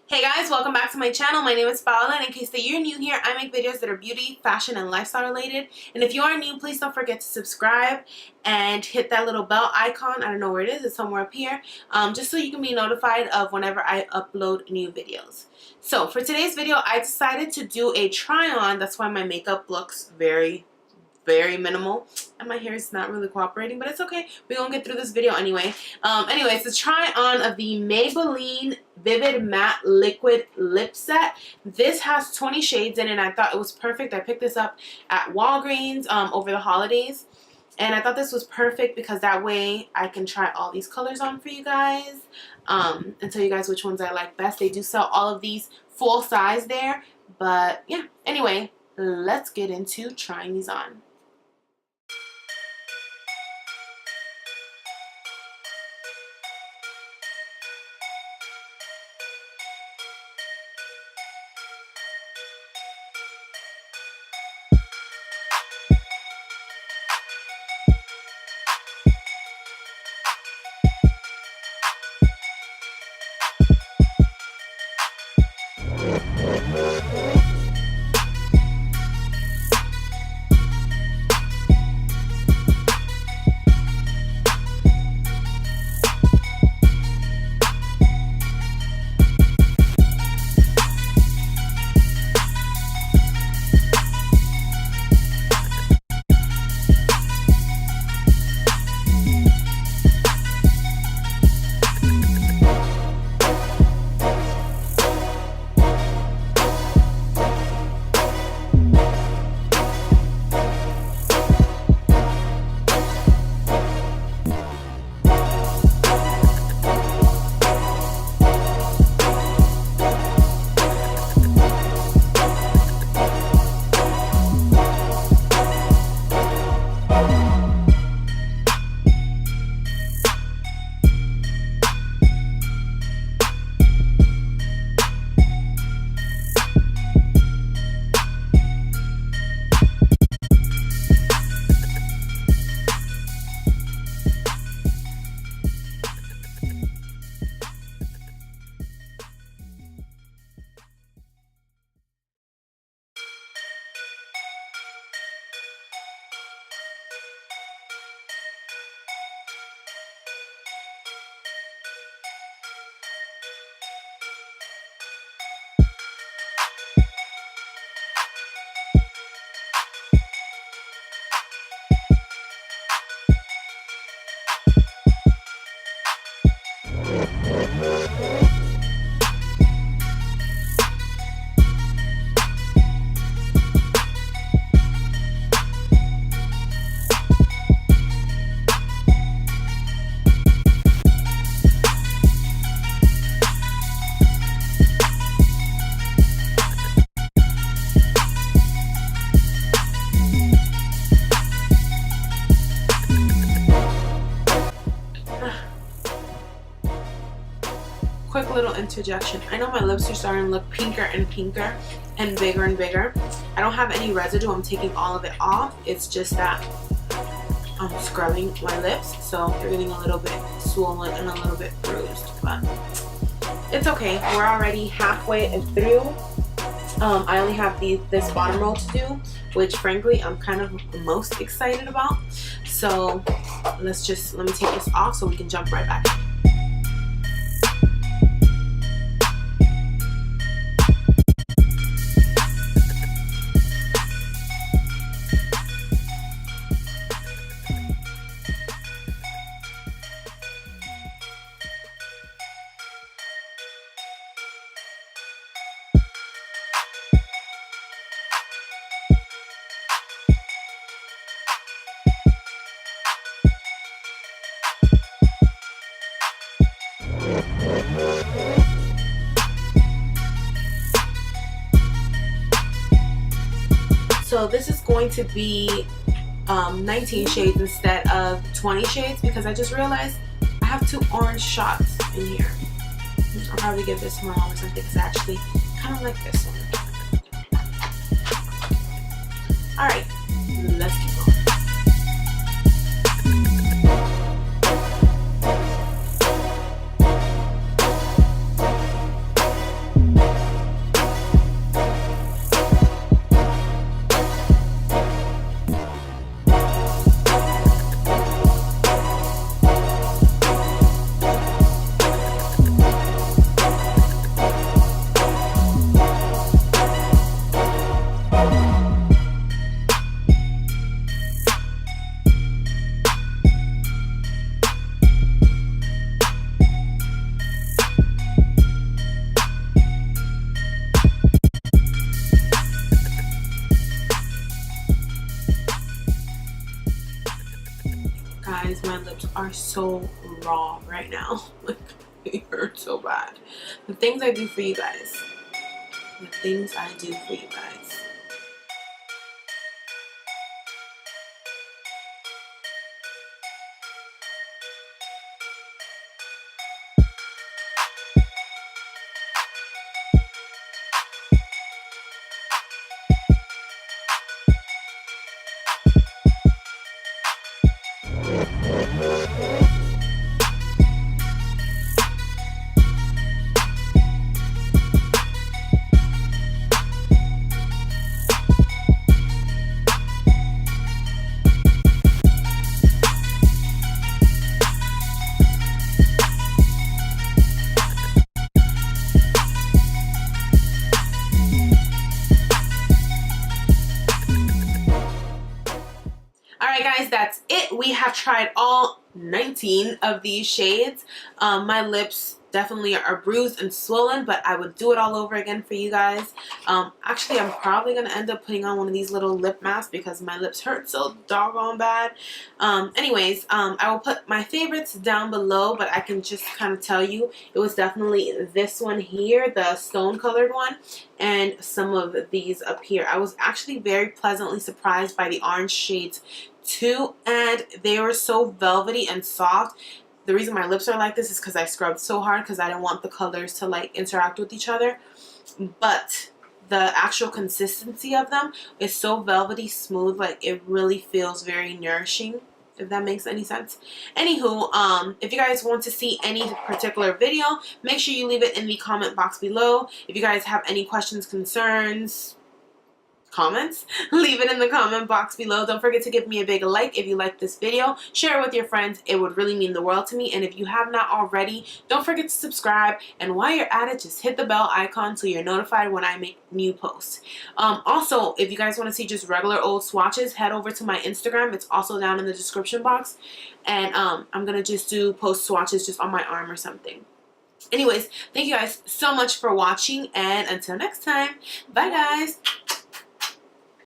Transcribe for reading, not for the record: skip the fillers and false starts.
Hey guys, welcome back to my channel. My name is Paola, and in case that you're new here, I make videos that are beauty, fashion, and lifestyle related. And if you are new, please don't forget to subscribe and hit that little bell icon. I don't know where it is. It's somewhere up here. Just so you can be notified of whenever I upload new videos. So for today's video, I decided to do a try-on. That's why my makeup looks very minimal and my hair is not really cooperating, but it's okay. We're gonna get through this video anyway. Anyways, the try on of the Maybelline Vivid Matte Liquid Lip Set. This has 20 shades in it and I thought it was perfect. I picked this up at Walgreens over the holidays, and I thought this was perfect because that way I can try all these colors on for you guys and tell you guys which ones I like best. They do sell all of these full size there, but yeah. Anyway, let's get into trying these on. Quick little interjection. I know my lips are starting to look pinker and pinker and bigger. I don't have any residue. I'm taking all of it off. It's just that I'm scrubbing my lips, so they're getting a little bit swollen and a little bit bruised, but it's okay. We're already halfway through. I only have this bottom row to do, which frankly I'm kind of most excited about. So let me take this off so we can jump right back in. So this is going to be 19 shades instead of 20 shades because I just realized I have 2 orange shots in here. I'll probably give this one or something because I actually kind of like this one. Alright, let's keep going. are so raw right now. Like, they hurt so bad. The things I do for you guys. The things I do for you guys. Alright guys, that's it. We have tried all 19 of these shades. My lips definitely are bruised and swollen, but I would do it all over again for you guys. Actually, I'm probably going to end up putting on one of these little lip masks because my lips hurt so doggone bad. Anyways, I will put my favorites down below, but I can just kind of tell you it was definitely this one here, the stone colored one, and some of these up here. I was actually very pleasantly surprised by the orange shades too, and they were so velvety and soft. The reason my lips are like this is because I scrubbed so hard because I didn't want the colors to like interact with each other. But the actual consistency of them is so velvety smooth, like it really feels very nourishing, if that makes any sense. Anywho, if you guys want to see any particular video, make sure you leave it in the comment box below. If you guys have any questions, concerns, comments, leave it in the comment box below. Don't forget to give me a big like if you like this video. Share it with your friends. It would really mean the world to me. And if you have not already, don't forget to subscribe. And while you're at it, just hit the bell icon so you're notified when I make new posts. Also, if you guys want to see just regular old swatches, head over to my Instagram. It's also down in the description box. And I'm going to just do post swatches just on my arm or something. Anyways, thank you guys so much for watching. And until next time, bye guys.